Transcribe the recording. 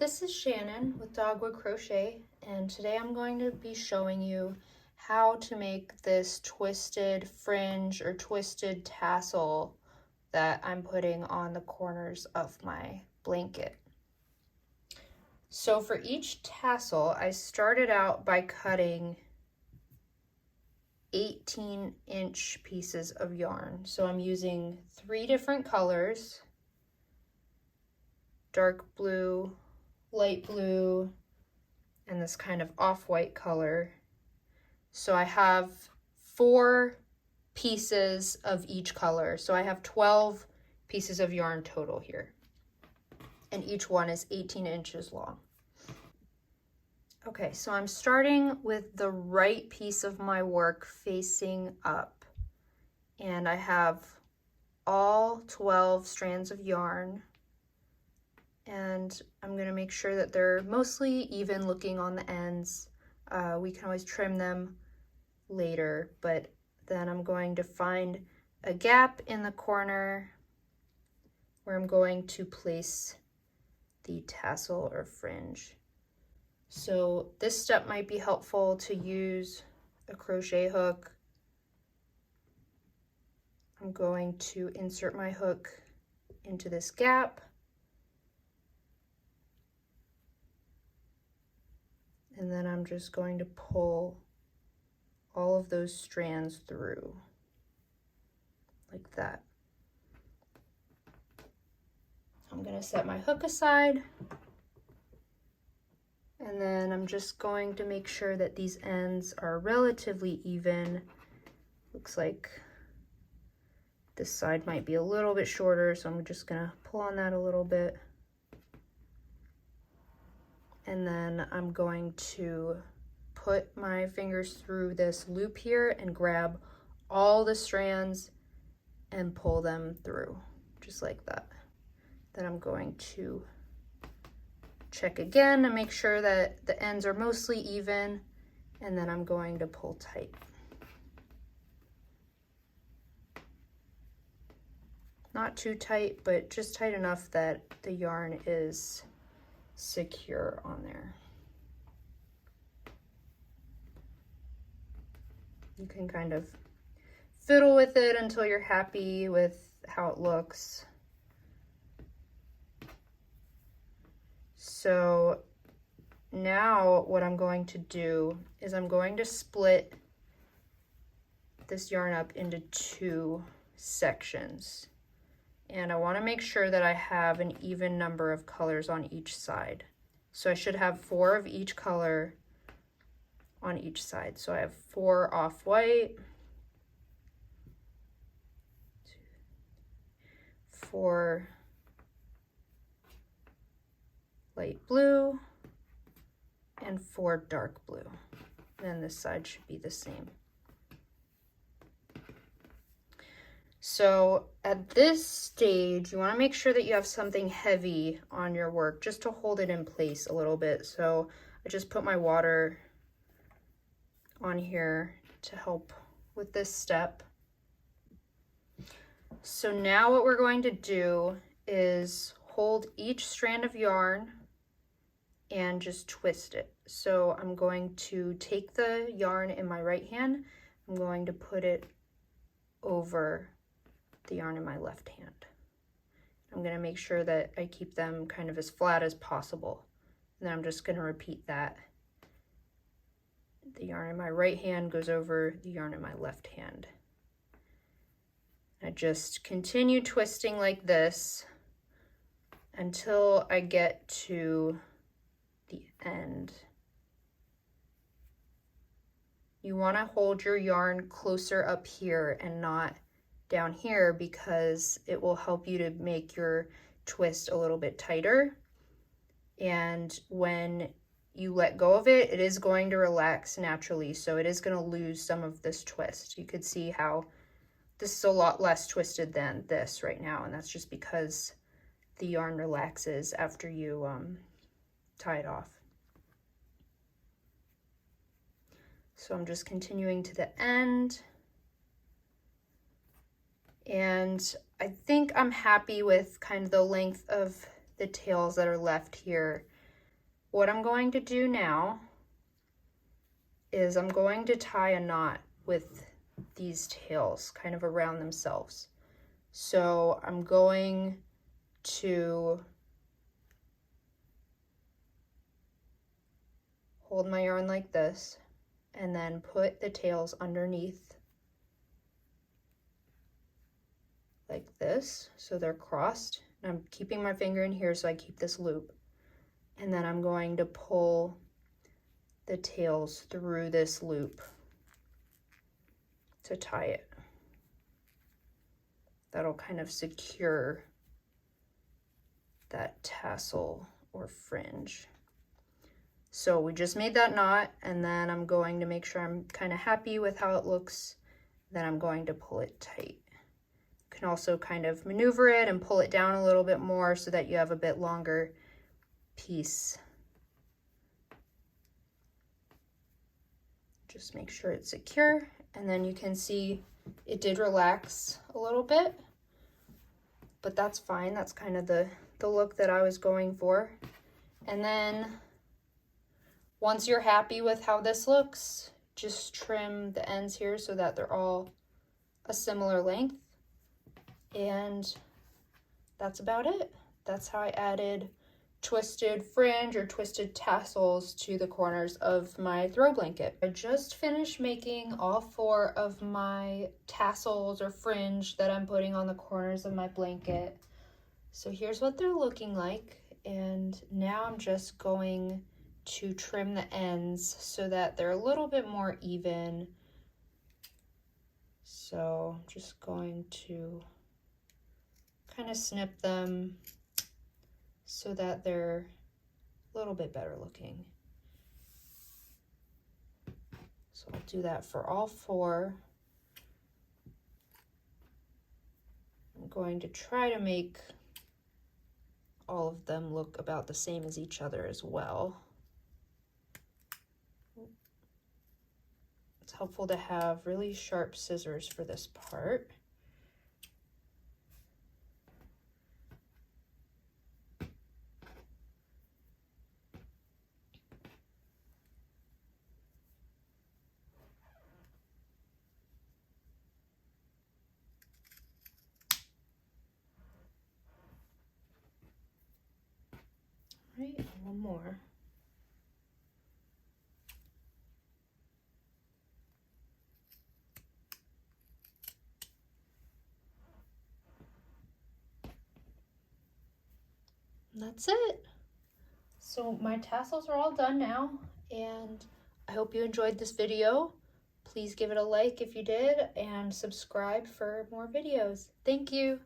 This is Shannon with Dogwood Crochet, and today I'm going to be showing you how to make this twisted fringe or twisted tassel that I'm putting on the corners of my blanket. So for each tassel, I started out by cutting 18-inch pieces of yarn. So I'm using 3 different colors: dark blue, light blue, and this kind of off-white color. So I have 4 pieces of each color. So I have 12 pieces of yarn total here, and each one is 18 inches long. Okay, so I'm starting with the right piece of my work facing up, and I have all 12 strands of yarn, and I'm going to make sure that they're mostly even looking on the ends. We can always trim them later, but then I'm going to find a gap in the corner where I'm going to place the tassel or fringe. So this step might be helpful to use a crochet hook. I'm going to insert my hook into this gap, and then I'm just going to pull all of those strands through like that. I'm going to set my hook aside, and then I'm just going to make sure that these ends are relatively even. Looks like this side might be a little bit shorter, so I'm just going to pull on that a little bit. And then I'm going to put my fingers through this loop here and grab all the strands and pull them through, just like that. Then I'm going to check again and make sure that the ends are mostly even, and then I'm going to pull tight. Not too tight, but just tight enough that the yarn is secure on there. You can kind of fiddle with it until you're happy with how it looks. So now what I'm going to do is I'm going to split this yarn up into 2 sections. And I want to make sure that I have an even number of colors on each side. So I should have 4 of each color on each side. So I have 4 off-white, 4 light blue, and 4 dark blue. And then this side should be the same. So at this stage, you want to make sure that you have something heavy on your work just to hold it in place a little bit. So I just put my water on here to help with this step. So now what we're going to do is hold each strand of yarn and just twist it. So I'm going to take the yarn in my right hand, I'm going to put it over the yarn in my left hand. I'm going to make sure that I keep them kind of as flat as possible. And then I'm just going to repeat that. The yarn in my right hand goes over the yarn in my left hand. I just continue twisting like this until I get to the end. You want to hold your yarn closer up here and not down here, because it will help you to make your twist a little bit tighter. And when you let go of it, it is going to relax naturally, so it is going to lose some of this twist. You could see how this is a lot less twisted than this right now, and that's just because the yarn relaxes after you tie it off. So I'm just continuing to the end. And I think I'm happy with kind of the length of the tails that are left here. what I'm going to do now is I'm going to tie a knot with these tails kind of around themselves. So I'm going to hold my yarn like this and then put the tails underneath like this, so they're crossed. And I'm keeping my finger in here so I keep this loop. And then I'm going to pull the tails through this loop to tie it. That'll kind of secure that tassel or fringe. So we just made that knot, and then I'm going to make sure I'm kind of happy with how it looks. Then I'm going to pull it tight. You can also kind of maneuver it and pull it down a little bit more so that you have a bit longer piece. Just make sure it's secure, and then you can see it did relax a little bit, but that's fine. That's kind of the look that I was going for. And then once you're happy with how this looks, just trim the ends here so that they're all a similar length. And that's about it. That's how I added twisted fringe or twisted tassels to the corners of my throw blanket. I just finished making all 4 of my tassels or fringe that I'm putting on the corners of my blanket. So here's what they're looking like. And now I'm just going to trim the ends so that they're a little bit more even. So I'm just going to kind of snip them so that they're a little bit better looking. So I'll do that for all 4. I'm going to try to make all of them look about the same as each other as well. It's helpful to have really sharp scissors for this part. Right, one more. And that's it. So my tassels are all done now, and I hope you enjoyed this video. Please give it a like if you did, and subscribe for more videos. Thank you.